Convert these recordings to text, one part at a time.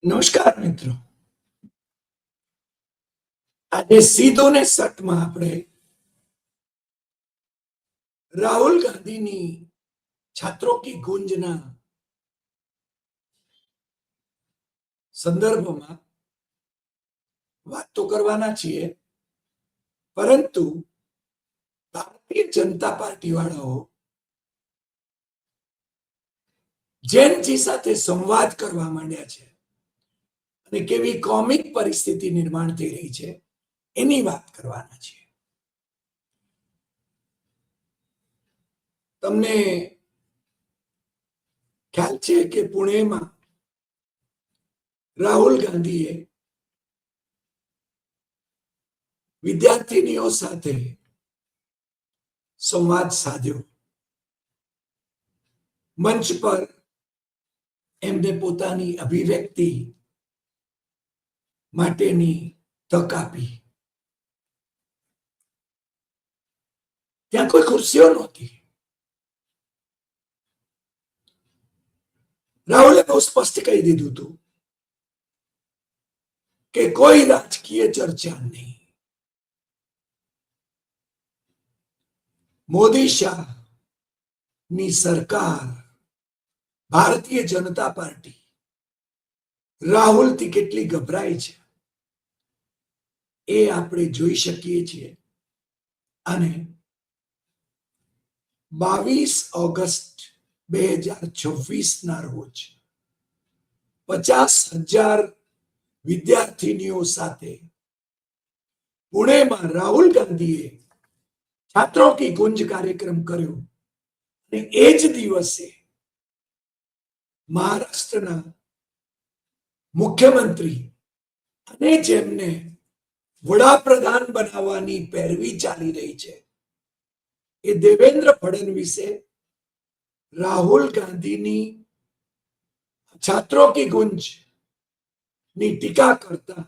નમસ્કાર મિત્રો, આજે સીધો ને સટમાં આપણે રાહુલ ગાંધીની છાત્રો કી ગુંજના સંદર્ભમાં વાત તો કરવાના છીએ, પરંતુ ભારતીય જનતા પાર્ટી વાળાઓ જેનજી સાથે સંવાદ કરવા માંડ્યા છે અને કેવી કોમિક પરિસ્થિતિ નિર્માણ થઈ રહી છે એની વાત કરવાના છીએ. તમને ખ્યાલ છે કે પુણેમાં રાહુલ ગાંધીએ વિદ્યાર્થીનીઓ સાથે સંવાદ સાધ્યો. મંચ પર એમને પોતાની અભિવ્યક્તિ માટેની તક આપી. ત્યાં કોઈ ખુરશીઓ નહોતી. રાહુલે બહુ સ્પષ્ટ કહી દીધું હતું કે કોઈ રાજકીય ચર્ચા નહીં. મોદી શાહ ની સરકાર, ભારતીય જનતા પાર્ટી રાહુલથી કેટલી ગભરાય છે એ આપણે જોઈ શકીએ છીએ. અને 22 ઓગસ્ટ 2026 ના રોજ 50,000 વિદ્યાર્થીનીઓ સાથે પુણેમાં રાહુલ ગાંધીએ છાત્રો કી ગુંજ કાર્યક્રમ કર્યો અને એ જ દિવસે મહારાષ્ટ્રના મુખ્યમંત્રી અને જેમને વડાપ્રધાન બનાવવાની પેરવી ચાલી રહી છે એ દેવેન્દ્ર ફડણવીસે રાહુલ ગાંધીની છાત્રો કી ગુંજ ની ટીકા કરતા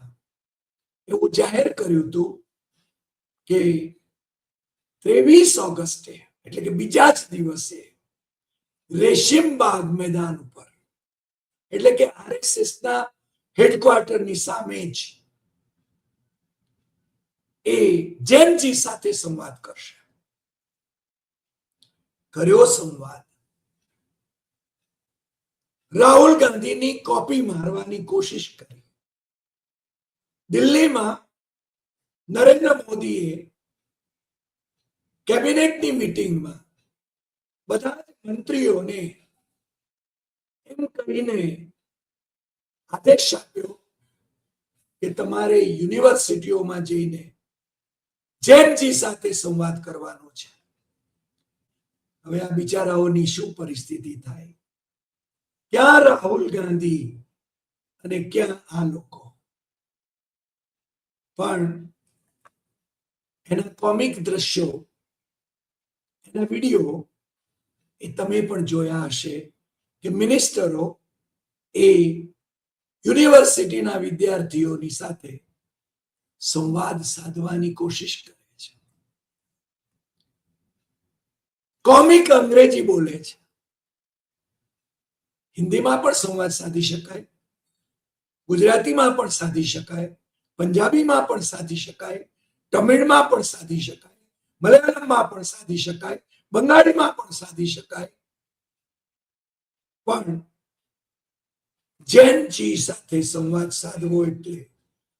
એવું જાહેર કર્યું હતું કે 23 ઓગસ્ટે એટલે કે બીજા જ દિવસે રેશિમબાગ મેદાન ઉપર, એટલે કે આરએસએસ ના હેડક્વાર્ટરની સામે જ એ જેનજી સાથે સંવાદ કરશે. કર્યો સંવાદ. રાહુલ ગાંધીની કોપી મારવાની કોશિશ કરી. દિલ્હીમાં નરેન્દ્ર મોદીએ કેબિનેટની મીટિંગમાં બધા મંત્રીઓને એમ કહીને આદેશ આપ્યો કે તમારે યુનિવર્સિટીઓમાં જઈને જેનજી સાથે સંવાદ કરવાનો છે. હવે આ બિચારાઓની શું પરિસ્થિતિ થાય? ક્યાં રાહુલ ગાંધી અને ક્યાં આ લોકો? પણ એના કોમિક દ્રશ્યો, એના વિડીયો એ તમે પણ જોયા હશે કે મિનિસ્ટરો એ યુનિવર્સિટીના વિદ્યાર્થીઓની સાથે સંવાદ સાધવાની કોશિશ કરે છે. કોમિક અંગ્રેજી બોલે છે. હિન્દીમાં પણ સંવાદ સાધી શકાય, ગુજરાતીમાં પણ સાધી શકાય, પંજાબીમાં પણ સાધી શકાય, તમિળમાં પણ સાધી શકાય, મલયાલમમાં પણ સાધી શકાય, બંગાળીમાં પણ સાધી શકાય. પણ જેનજી સાથે સંવાદ સાધવો એટલે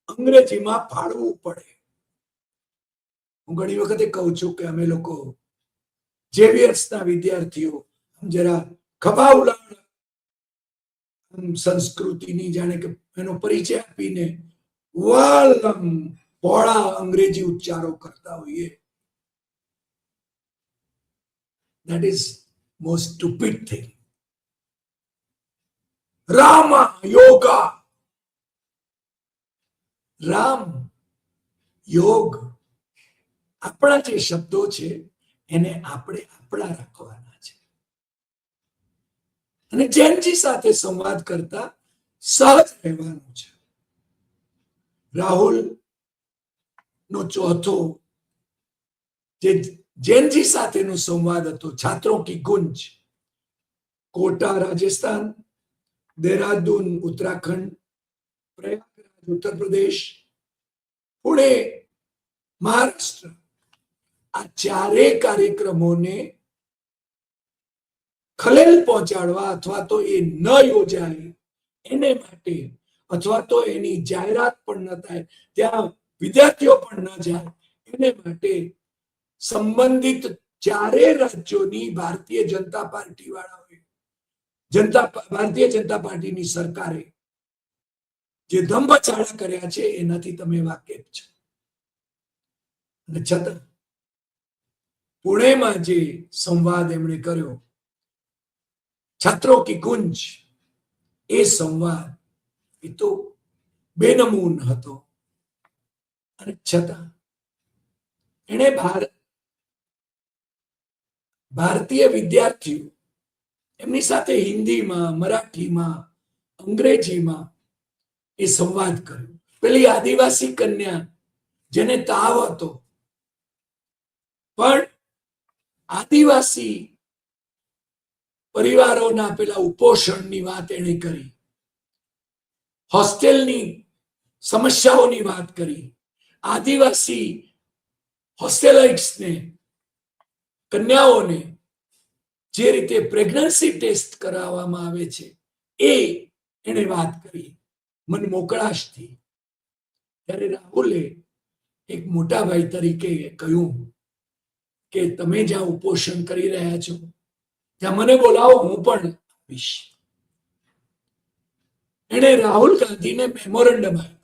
અંગ્રેજીમાં ફાળવું પડે. હું ઘણી વખતે કહું છું કે અમે લોકો જેવીએર્સના વિદ્યાર્થીઓ જરા ખભા ઉલાળ સંસ્કૃતિની જાણે કે એનો પરિચય આપીને વાલમ પોળા અંગ્રેજી ઉચ્ચારો કરતા હોઈએ. That is most stupid thing. Rama yoga, Ram યોગ, આપણા જે શબ્દો છે એને આપણે આપણા રાખવાના છે. અને જેનજી સાથે સંવાદ કરતા સહજ રહેવાનું છે. રાહુલ નો ચોથો જે જેનજી સાથેનો સંવાદ હતો, છાત્રો કી ગુંજ, કોટા રાજસ્થાન, देहरादून उत्तराखंड, પ્રયાગરાજ ઉત્તર પ્રદેશ, પુણે મહારાષ્ટ્ર, આ ચારેય કાર્યક્રમોને ખલેલ પહોંચાડવા અથવા તો એ ન યોજાય એને માટે, અથવા તો એની જાહેરાત પણ ન થાય, ત્યાં વિદ્યાર્થીઓ પણ ન જાય એને માટે સંબંધિત ચારેય રાજ્યોની ભારતીય જનતા પાર્ટી વાળાઓએ, ભારતીય જનતા પાર્ટીની સરકારે જે ધંબચાળા કર્યા છે એનાથી તમે વાકેફ છો. અને છતાં પુણેમાં જે સંવાદ એમણે કર્યો, છાત્રો કી ગુંજ, એ સંવાદ એ તો બેનમૂન હતો. અને છતાં એને ભારતીય વિદ્યાર્થીઓ એમની સાથે હિન્દીમાં, મરાઠીમાં, અંગ્રેજીમાં એ સંવાદ કર્યો. પેલી આદિવાસી કન્યા જેને તાવ હતો, પણ આદિવાસી પરિવારોના પેલા ઉપોષણની વાત એણે કરી, હોસ્ટેલની સમસ્યાઓની વાત કરી, આદિવાસી હોસ્ટેલાઇટ્સને, કન્યાઓને જે રીતે પ્રેગ્નન્સી ટેસ્ટ કરાવવામાં આવે છે એ એને વાત કરી મન મોકળાશથી. ત્યારે રાહુલે એક મોટા ભાઈ તરીકે કહ્યું કે તમે જ્યાં ઉપોષણ કરી રહ્યા છો ત્યાં મને બોલાવો, હું પણ આવીશ. એને રાહુલ ગાંધીને મેમોરેન્ડમ આપ્યું.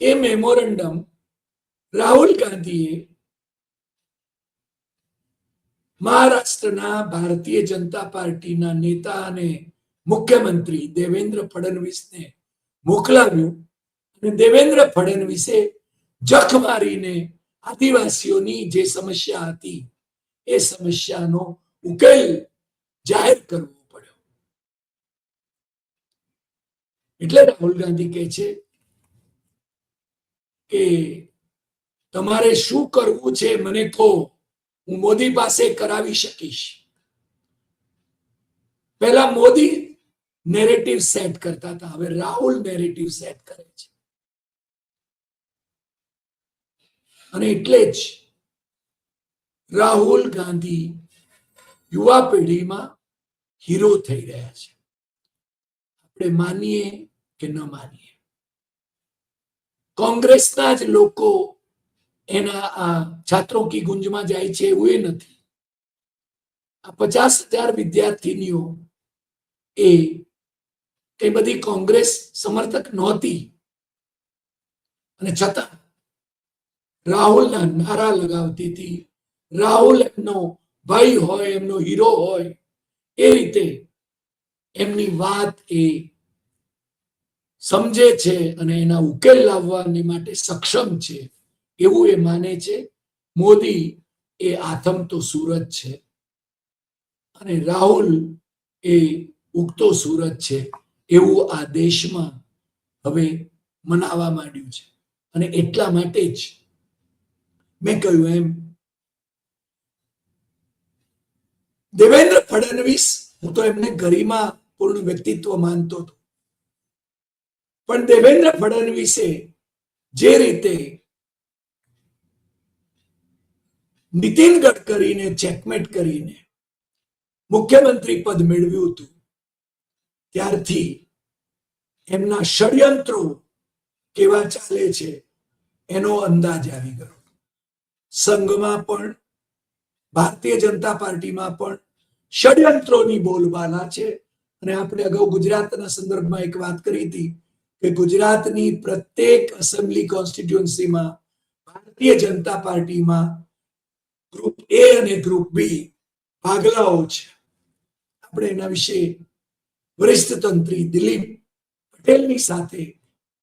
એ મેમોરેન્ડમ રાહુલ ગાંધીએ મહારાષ્ટ્રના ભારતીય જનતા પાર્ટીના નેતા અને મુખ્યમંત્રી દેવેન્દ્ર ફડણવીસને મોકલાવ્યું. અને દેવેન્દ્ર ફડણવીસે જખ મારીને આદિવાસીઓની જે સમસ્યા હતી એ સમસ્યાનો ઉકેલ જાહેર કરવો પડ્યો. એટલે રાહુલ ગાંધી કહે છે કે તમારે શું કરવું છે મને કહો, હું મોદી પાસે કરાવી શકીશ. પહેલા મોદી નેરેટિવ સેટ કરતા હતા, હવે રાહુલ નેરેટિવ સેટ કરે છે. અને એટલે જ રાહુલ ગાંધી યુવા પેઢીમાં હીરો થઈ રહ્યા છે. આપણે માનીએ કે ન માનીએ, કોંગ્રેસના જ લોકો એના આ છાત્રો કી ગુંજમાં જાય છે એવું એ નથી. આ 50,000 વિદ્યાર્થીનીઓ એ કઈ બધી કોંગ્રેસ સમર્થક નહોતી, અને છતાં રાહુલના નારા લગાવતી હતી. રાહુલ એમનો ભાઈ હોય, એમનો હીરો હોય, એ રીતે એમની વાત એ સમજે છે અને એના ઉકેલ લાવવાની માટે સક્ષમ છે એવું એ માને છે. મોદી એ આથમતો સૂરજ છે અને રાહુલ એ ઉગતો સૂરજ છે એવું આ દેશમાં હવે મનાવા માંડ્યું છે. અને એટલા માટે જ મેં કહ્યું એમ, દેવેન્દ્ર ફડણવીસ, હું તો એમને ગરિમા પૂર્ણ વ્યક્તિત્વ માનતો હતો, પણ દેવેન્દ્ર ફડણવીસે જે રીતે નીતિન ગડકરીને ચેકમેટ કરીને મુખ્યમંત્રી પદ મેળવ્યું હતું, ત્યારથી એમના ષડયંત્રો કેવા ચાલે છે એનો અંદાજ આવી ગયો. સંઘમાં પણ, ભારતીય જનતા પાર્ટીમાં પણ ષડયંત્રોની બોલબાલા છે. અને આપણે અગાઉ ગુજરાતના સંદર્ભમાં એક વાત કરી હતી કે ગુજરાતની પ્રત્યેક એસેમ્બલી કોન્સ્ટિટ્યુઅન્સીમાં ભારતીય જનતા પાર્ટીમાં ગ્રુપ એ અને ગ્રુપ બી ભાગલાઓ છે. આપણે એના વિશે વરિષ્ઠ તંત્રી દિલીપ પટેલની સાથે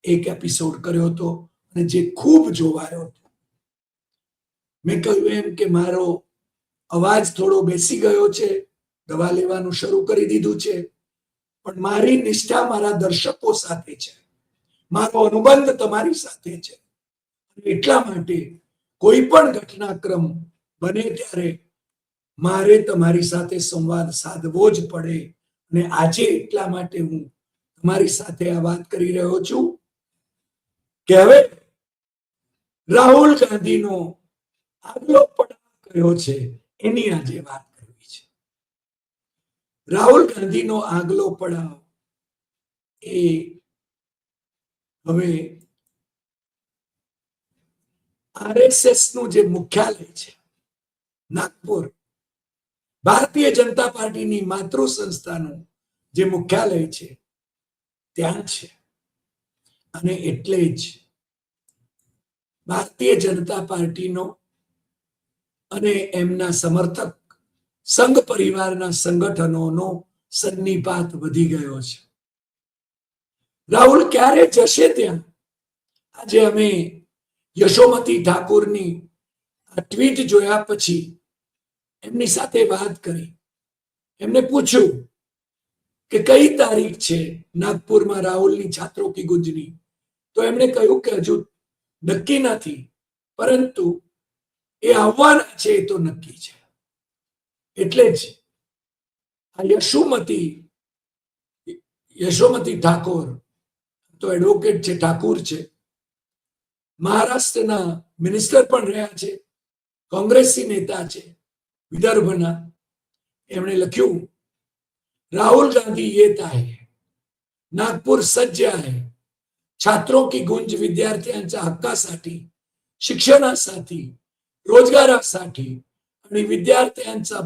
એક એપિસોડ કર્યો હતો અને જે ખૂબ જોવાયો હતો. મેં કહ્યું એમ કે મારો અવાજ થોડો બેસી ગયો છે, દવા લેવાનું શરૂ કરી દીધું છે, પણ મારી નિષ્ઠા મારા દર્શકો સાથે છે, મારો અનુબંધ તમારી સાથે છે. એટલા માટે કોઈ પણ ઘટનાક્રમ બને ત્યારે મારે તમારી સાથે સંવાદ સાધવો જ પડે. અને આજે એટલા માટે હું તમારી સાથે આ વાત કરી રહ્યો છું કે હવે રાહુલ ગાંધીનો આગલો પડાવ કયો છે એની આજે વાત કરવી છે. રાહુલ ગાંધીનો આગલો પડાવ એ હવે આરએસએસ નું જે મુખ્યાલય છે નાગપુર, ભારતીય જનતા પાર્ટીની માતૃ સંસ્થાનું જે મુખ્યાલય છે ત્યાં છે. અને એટલે જ ભારતીય જનતા પાર્ટીનો અને એમના સમર્થક સંઘ પરિવારના સંગઠનોનો સન્નિપાત વધી ગયો છે. રાહુલ ક્યારે જશે ત્યાં? આજે અમે યશોમતી ઠાકુરની આ ટ્વીટ જોયા પછી એમની સાથે વાત કરી, એમને પૂછ્યું કે કઈ તારીખ છે નાગપુરમાં રાહુલની છાત્રો કી ગુંજની. તો એમણે કહ્યું કે હજુ નક્કી નથી, પરંતુ એ આવવાના છે એ તો નક્કી છે. એટલે જ આ યશોમતી ઠાકોર તો એડવોકેટ છે, ઠાકુર છે, મહારાષ્ટ્રના મિનિસ્ટર પણ રહ્યા છે, કોંગ્રેસી નેતા છે વિદર્ભના. એમણે लख्યું राहुल गांधी ये है, नागपूर सज्ज आहे, छात्रों की गुंज विद्यार्थ्यांच्या हक्कासाठी, शिक्षणासाठी, रोजगारासाठी आणि विद्यार्थ्यांचा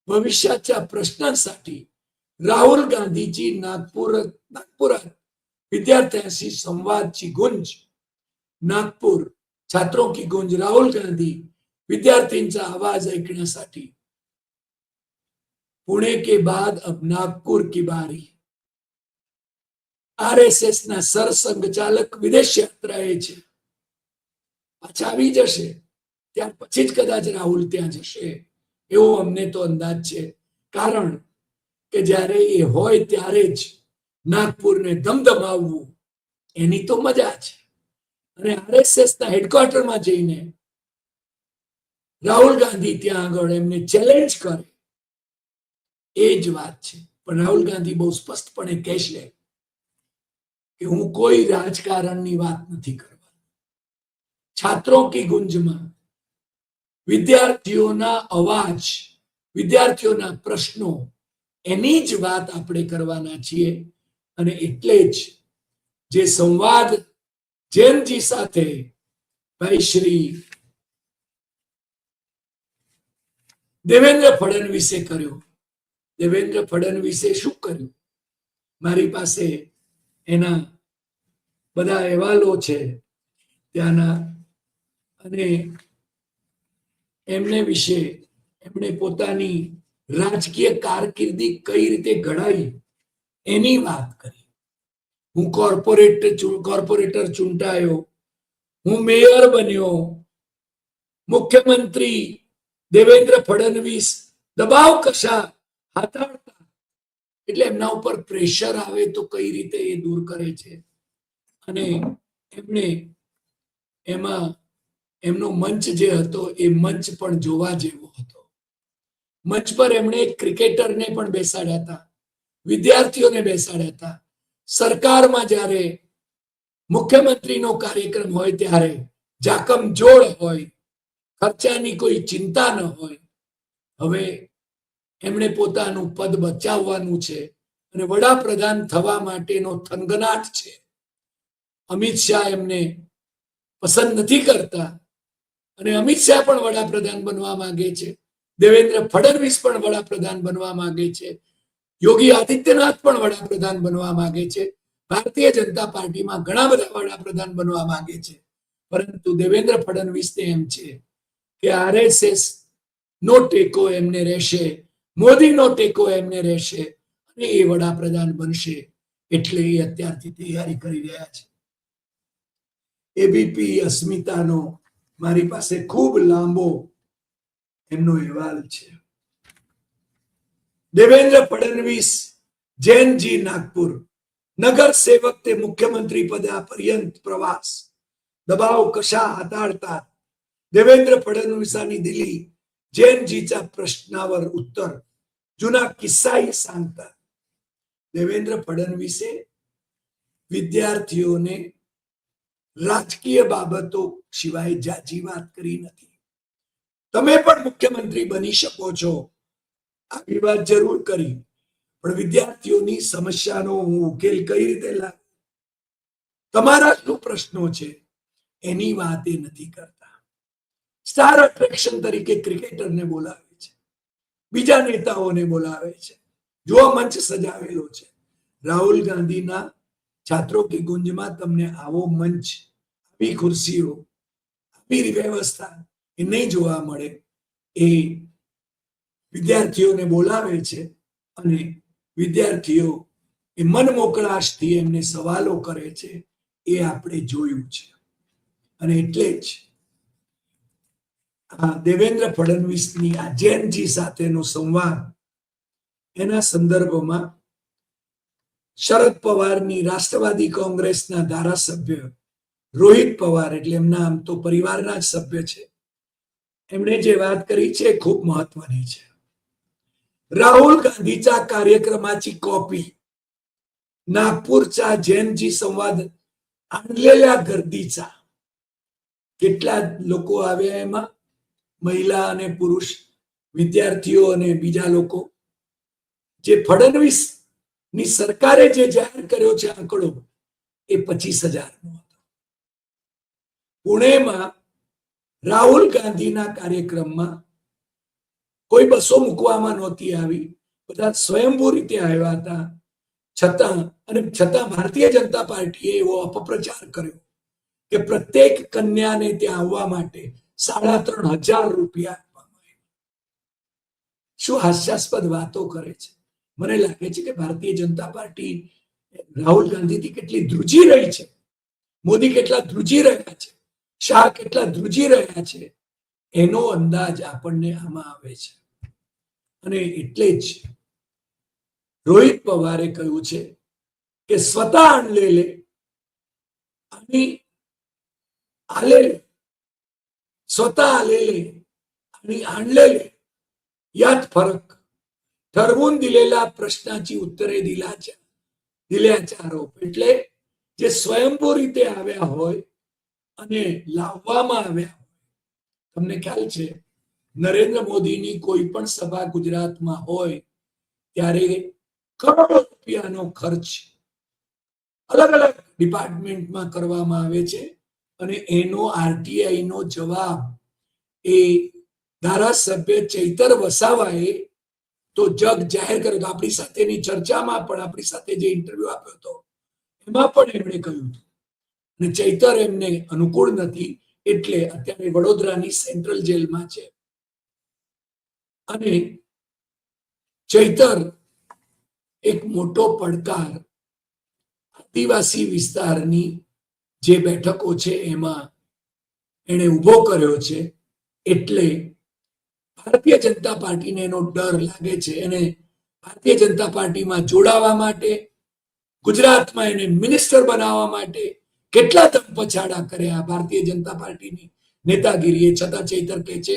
भविष्याच्या प्रश्नांसाठी राहुल गांधीची नागपुरात विद्यार्थ्यांशी संवादची गुंज. नागपूर छात्रों की गुंज, राहुल गांधी विद्यार्थींचा आवाज ऐकण्यासाठी पुणे के बाद अब नागपुर की बारी. आरएसएस ना सरसंघचालक विदेश યાત્રાએ છે, પાછા આવી જશે, ત્યાર પછી જ કદાચ રાહુલ ત્યાં જશે એવો અમને તો અંદાજ છે. કારણ કે જ્યારે એ હોય ત્યારે જ નાગપુરને ધમધમાવવું એની તો મજા છે. અને આરએસએસ ના હેડક્વાર્ટરમાં જઈને રાહુલ ગાંધી ત્યાં આગળ એમને ચેલેન્જ કરે એ જ વાત છે. પણ રાહુલ ગાંધી બહુ સ્પષ્ટપણે કહેશે કે હું કોઈ રાજકારણની વાત નથી કરવાનો. છાત્રો કી ગુંજમાં વિદ્યાર્થીઓના અવાજ, વિદ્યાર્થીઓના પ્રશ્નો એની જ વાત આપણે કરવાના છીએ. અને એટલે જ જે સંવાદ જૈનજી સાથે ભાઈ શ્રી દેવેન્દ્ર ફડણવીસે કર્યો. દેવેન્દ્ર ફડણવીસે શું કર્યું? મારી પાસે એના બધા અહેવાલો છે ત્યાંના, અને એમને વિશે એમણે પોતાની રાજકીય કારકિર્દી કઈ રીતે ઘડાઈ એની વાત કરી. હું કોર્પોરેટર ચૂંટાયો, હું મેયર બન્યો, મુખ્યમંત્રી દેવેન્દ્ર ફડણવીસ દબાવ કશા હાથાડતા, એટલે એમના ઉપર પ્રેશર આવે તો કઈ રીતે એ દૂર કરે છે. અને એમને એમાં એમનો મંચ જે હતો એ મંચ પણ જોવા જેવો હતો. મંચ પર એમણે ક્રિકેટરને પણ બેસાડ્યા હતા, વિદ્યાર્થીઓને બેસાડ્યા હતા. સરકારમાં જ્યારે મુખ્યમંત્રીનો કાર્યક્રમ હોય ત્યારે જાકમ જોડ હોય, ખર્ચાની કોઈ ચિંતા ન હોય. હવે એમણે પોતાનું પદ બચાવવાનું છે અને વડાપ્રધાન થવા માટેનો થનગનાટ છે. અમિત શાહ એમને પસંદ નથી કરતા અને અમિત શાહ પણ વડાપ્રધાન બનવા માંગે છે, દેવેન્દ્ર ફડણવીસ પણ વડાપ્રધાન બનવા માંગે છે, યોગી આદિત્યનાથ પણ વડાપ્રધાન બનવા માંગે છે, ભારતીય જનતા પાર્ટીમાં ઘણા બધા વડાપ્રધાન બનવા માંગે છે. પરંતુ દેવેન્દ્ર ફડણવીસને એમ છે કે આરએસએસ નો ટેકો એમને રહેશે, મોદીનો ટેકો એમને રહેશે અને એ વડાપ્રધાન બનશે. એટલે એ અત્યારથી તૈયારી કરી રહ્યા છે. એબીપી અસ્મિતાનો મારી પાસે ખૂબ લાંબો એમનો અહેવાલ છે. દેવેન્દ્ર ફડણવીસ જૈનજી નાગપુર, नगर सेवक ते मुख्यमंत्री पदापर्यंत प्रवास, दबाव कशा हाताळतात, देवेंद्र फडणवीसांनी दिली जैनजीच्या प्रश्नावर उत्तर, जुना किस्साही सांगतात. દેવેન્દ્ર ફડણવીસે વિદ્યાર્થીઓને રાજકીય બાબતો સિવાય જાજી વાત કરી નથી. તમે પણ મુખ્યમંત્રી બની શકો છો, આવી વાત જરૂર કરી, પણ વિદ્યાર્થીઓની સમસ્યાનો હું ઉકેલ કઈ રીતે લાવું, તમારા શું પ્રશ્નો છે એની વાત એ નથી કરતા. સ્ટાર એટ્રેક્શન તરીકે ક્રિકેટરને બોલાવે છે, બીજા નેતાઓને બોલાવે છે, જો મંચ સજાવેલો છે. રાહુલ ગાંધીના છાત્રો કી ગુંજમાં તમને આવો મંચ, આવી ખુરશીઓ, આવી વ્યવસ્થા એ નહીં જોવા મળે. એ વિદ્યાર્થીઓને બોલાવે છે અને વિદ્યાર્થીઓ એ મન મોકળાશથી એમને સવાલો કરે છે, એ આપણે જોયું છે. અને એટલે જ આ દેવેન્દ્ર ફડણવીસની આ જૈનજી સાથેનો સંવાદ, એના સંદર્ભમાં શરદ પવારની રાષ્ટ્રવાદી કોંગ્રેસના ધારાસભ્ય રોહિત પવાર, એટલે એમના આમ તો પરિવારના જ સભ્ય છે, એમણે જે વાત કરી છે खूप महत्वाची છે. राहुल गांधीच्या कार्यक्रमाची कॉपी नागपूरच्या जैनजी संवाद आणलेल्या गर्दीचा, કેટલા લોકો આવ્યા એમાં, મહિલા અને પુરુષ, વિદ્યાર્થીઓ અને બીજા લોકો. જે ફડણવીસ ની સરકારે જે જાહેર કર્યો છે આંકડો, એ 25,000 નો હતો. પુણેમાં રાહુલ ગાંધીના કાર્યક્રમમાં કોઈ બસો મૂકવામાં નહોતી આવી, બધા સ્વયંભૂ રીતે આવ્યા હતા. છતાં ભારતીય જનતા પાર્ટીએ એવો અપપ્રચાર કર્યો કે પ્રત્યેક કન્યાને ત્યાં આવવા માટે 3,500 રૂપિયા આપવામાં આવ્યા. શું હાસ્યાસ્પદ વાતો કરે છે. મને લાગે છે કે ભારતીય જનતા પાર્ટી રાહુલ ગાંધીથી કેટલી ધ્રુજી રહી છે, મોદી કેટલા ધ્રુજી રહ્યા છે, શાહ કેટલા ધ્રુજી રહ્યા છે, એનો અંદાજ આપણને આમાં આવે છે. અને એટલે જ રોહિત પવારે કહ્યું છે કે સ્વતઃ आणलेले आणि आलेले, स्वतः आलेले आणि आणलेले यात फरक, ठरवून दिलेल्या प्रश्नाची उत्तरे दिल्याचा आरोप. એટલે જે સ્વયંભૂ રીતે આવ્યા હોય અને લાવવામાં આવ્યા હોય. તમને ખ્યાલ છે નરેન્દ્ર મોદીની કોઈ પણ સભા ગુજરાતમાં હોય ત્યારે કરોડો રૂપિયાનો ખર્ચ અલગ અલગ ડિપાર્ટમેન્ટમાં કરવામાં આવે છે અને એનો આરટીઆઈ નો જવાબ એ ધારાસભ્ય ચૈતર વસાવાએ તો જગ જાહેર કર્યો હતો. આપણી સાથેની ચર્ચામાં પણ, આપણી સાથે જે ઇન્ટરવ્યુ આપ્યો હતો એમાં પણ એમણે કહ્યું હતું. અને ચૈતર એમને અનુકૂળ નથી, એટલે અત્યારે વડોદરાની સેન્ટ્રલ જેલમાં છે. અને ચૈતર એક મોટો પડકાર આદિવાસી વિસ્તારની જે બેઠકો છે એમાં એને ઉભો કર્યો છે. એટલે ભારતીય જનતા પાર્ટીને એનો ડર લાગે છે. એને ભારતીય જનતા પાર્ટીમાં જોડાવા માટે, ગુજરાતમાં એને મિનિસ્ટર બનાવવા માટે કેટલા ધમપછાડા કર્યા ભારતીય જનતા પાર્ટીની નેતાગીરીએ. છતાં ચૈતર કહે છે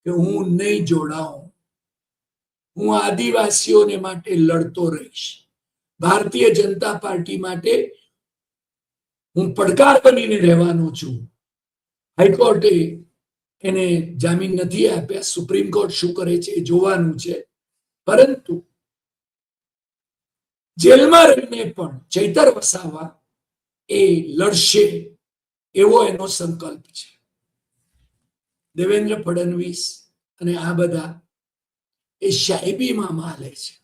કે હું નહીં જોડાઉં, હું આદિવાસીઓને માટે લડતો રહીશ, ભારતીય જનતા પાર્ટી માટે હું પડકાર બનીને રહેવાનો છું. હાઈકોર્ટે એને જામીન નથી આપ્યા, સુપ્રીમ કોર્ટ શું કરે છે એ જોવાનું છે. પરંતુ જેલમાં રહીને પણ ચૈતર વસાવા એ લડશે એવો એનો સંકલ્પ છે. દેવેન્દ્ર ફડણવીસ અને આ બધા એ સાહેબીમાં માલે છે.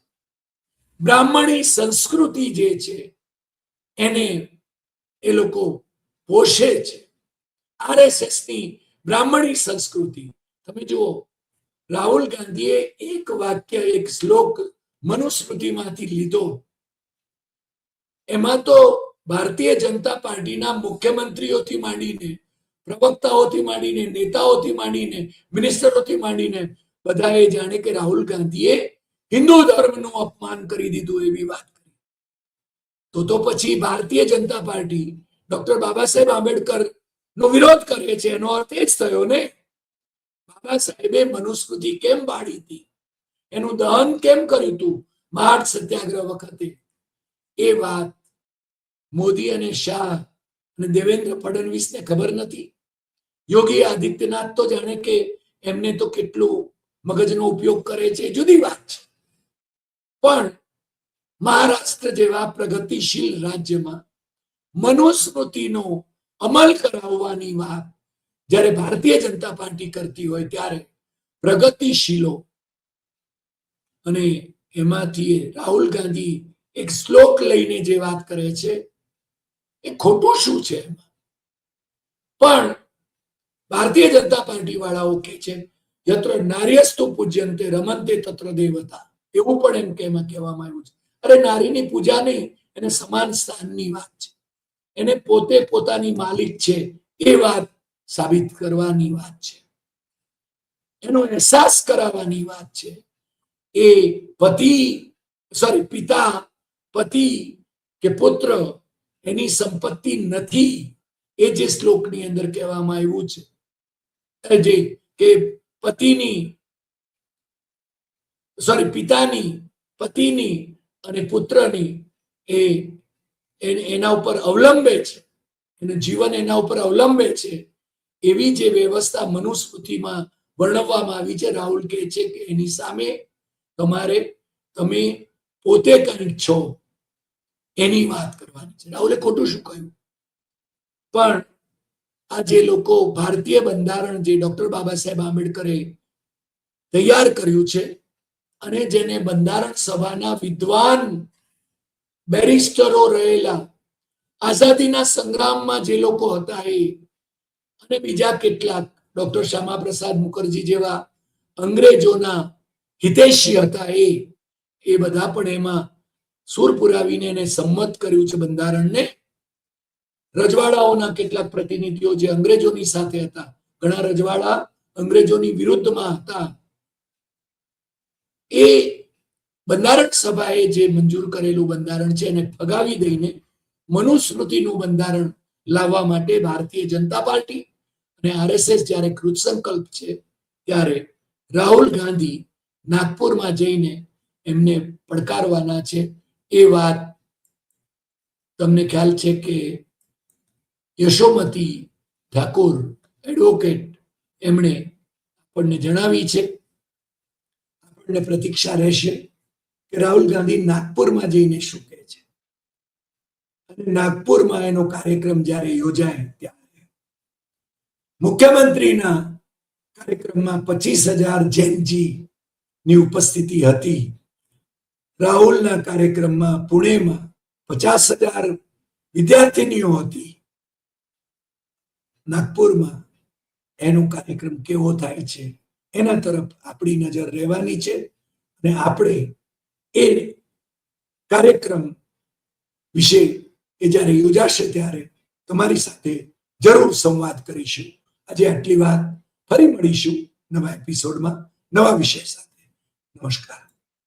બ્રાહ્મણી સંસ્કૃતિ જે છે એને એ લોકો પોષે છે. આરએસએસ ની બ્રાહ્મણી સંસ્કૃતિ. તમે જુઓ, રાહુલ ગાંધીએ એક વાક્ય, એક શ્લોક મનુસ્મૃતિમાંથી લીધો. એમાં તો ભારતીય જનતા પાર્ટીના મુખ્યમંત્રીઓથી માંડીને, પ્રવક્તાઓથી માંડીને, નેતાઓથી માંડીને, મિનિસ્ટરોથી માંડીને બધાએ જાણે કે રાહુલ ગાંધીએ હિન્દુ ધર્મનું અપમાન કરી દીધું એવી વાત કરી. તો પછી ભારતીય જનતા પાર્ટી ડોક્ટર બાબા સાહેબ આંબેડકર નો વિરોધ કરે છે, એનો અર્થ એ જ થયો ને. બાબા સાહેબે મનુસ્મૃતિ કેમ બાળી હતી, એનું દહન કેમ કર્યું હતું મહાર સત્યાગ્રહ વખતે, એ વાત મોદી અને શાહ અને દેવેન્દ્ર ફડણવીસને ખબર નથી. યોગી આદિત્યનાથ તો જાણે કે એમને તો કેટલું મગજનો ઉપયોગ કરે છે જુદી વાત છે, પણ મહારાષ્ટ્ર જેવા પ્રગતિશીલ રાજ્યમાં મનુસ્મૃતિનો અમલ કરાવવાની વાત જ્યારે ભારતીય જનતા પાર્ટી કરતી હોય ત્યારે પ્રગતિશીલો અને એમાંથી રાહુલ ગાંધી એક શ્લોક લઈને જે વાત કરે છે એ ખોટું શું છે? પણ ભારતીય જનતા પાર્ટી વાળાઓ કે છે યત્ર નાર્યસ્તુ પૂજ્યંતે રમંતે તત્ર દેવતા, એવું પણ એમ કે એમાં કહેવામાં આવ્યું છે. અરે નારીની પૂજા નહીં, એને સમાન સ્થાનની વાત છે, એને પોતે પોતાની માલિક છે એ વાત સાબિત કરવાની વાત છે, એનો અહેસાસ કરાવવાની વાત છે. એ પિતા પતિ કે પુત્ર એની સંપત્તિ નથી, એ જે શ્લોકની અંદર કહેવામાં આવ્યું છે જે કે પિતાની પતિની અને પુત્રની એના ઉપર અવલંબે છે, એનું જીવન એના ઉપર અવલંબે છે, એવી જે વ્યવસ્થા મનુસ્મૃતિમાં વર્ણવવામાં આવી છે. રાહુલ કહે છે કે એની સામે તમે પોતે કંઈક છો એની વાત કરવાની છે. રાહુલે ખોટું શું કહ્યું? પણ આ જે લોકો ભારતીય બંધારણ જે ડોક્ટર બાબા સાહેબ આંબેડકરે તૈયાર કર્યું છે અને જેને બંધારણ સભાના વિદ્વાન બેરિસ્ટરો રહેલા, આઝાદીના સંગ્રામમાં જે લોકો હતા એ અને બીજા કેટલાક ડોક્ટર શ્યામા પ્રસાદ મુખર્જી જેવા અંગ્રેજોના હિતૈષી હતા, એ બધા પણ એમાં સૂર પુરાવીને એને સંમત કર્યું છે બંધારણને. રજવાડાઓના કેટલાક પ્રતિનિધિઓ જે અંગ્રેજોની સાથે હતા, ઘણા રજવાડા અંગ્રેજોની વિરુદ્ધમાં હતા, એ બંધારણ સભાએ જે મંજૂર કરેલું બંધારણ છે એને ફગાવી દઈને મનુસ્મૃતિનું બંધારણ લાવવા માટે ભારતીય જનતા પાર્ટી અને આરએસએસ જ્યારે કૃત સંકલ્પ છે ત્યારે રાહુલ ગાંધી નાગપુરમાં જઈને એમને પડકારવાના છે. એ વાત તમને ખ્યાલ છે કે યશોમતી ઠાકુર એડવોકેટ એમણે આપણને જણાવી છે. આપણને પ્રતીક્ષા રહેશે કે રાહુલ ગાંધી નાગપુરમાં જઈને શું કહે છે. અને નાગપુરમાં એનો કાર્યક્રમ જ્યારે યોજાય ત્યારે મુખ્યમંત્રીના કાર્યક્રમમાં 25,000 જૈનજી ની ઉપસ્થિતિ હતી. રાહુલના કાર્યક્રમમાં પુણેમાં 50,000 વિદ્યાર્થીનીઓ હતી. નાગપુરમાં એનો કાર્યક્રમ કેવો થાય છે એના તરફ આપણી નજર રહેવાની છે અને આપણે એ કાર્યક્રમ વિશે જ્યારે યોજાશે ત્યારે તમારી સાથે જરૂર સંવાદ કરીશું. આજે આટલી વાત, ફરી મળીશું નવા એપિસોડમાં નવા વિષય સાથે. નમસ્કાર.